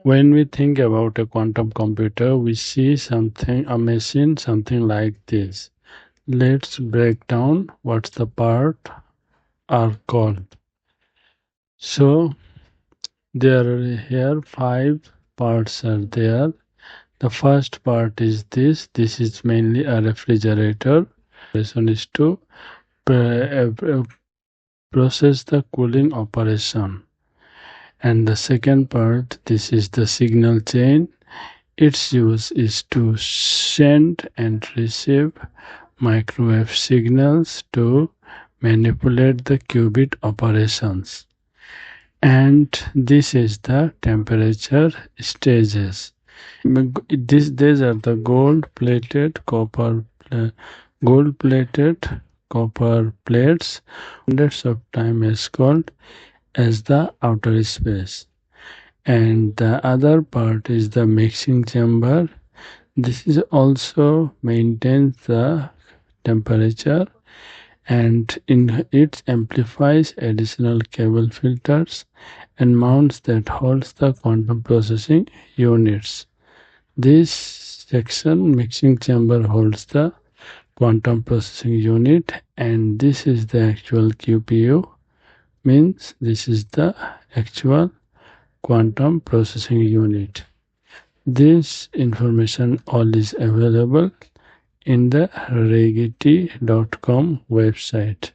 When we think about a quantum computer, we see a machine, something like this. Let's break down what the part are called. So there are here five parts are there. The first part is this. This is mainly a refrigerator. Operation is to process the cooling operation. And the second part, this is the signal chain. Its use is to send and receive microwave signals to manipulate the qubit operations. And this is the temperature stages. These are the gold plated copper plates. Hundreds of time is called as the outer space. And the other part is the mixing chamber. This is also maintains the temperature, and in it amplifies additional cable filters and mounts that holds the quantum processing units. This section mixing chamber holds the quantum processing unit, and this is the actual QPU, means this is the actual quantum processing unit. This information all is available in the Rigetti.com website.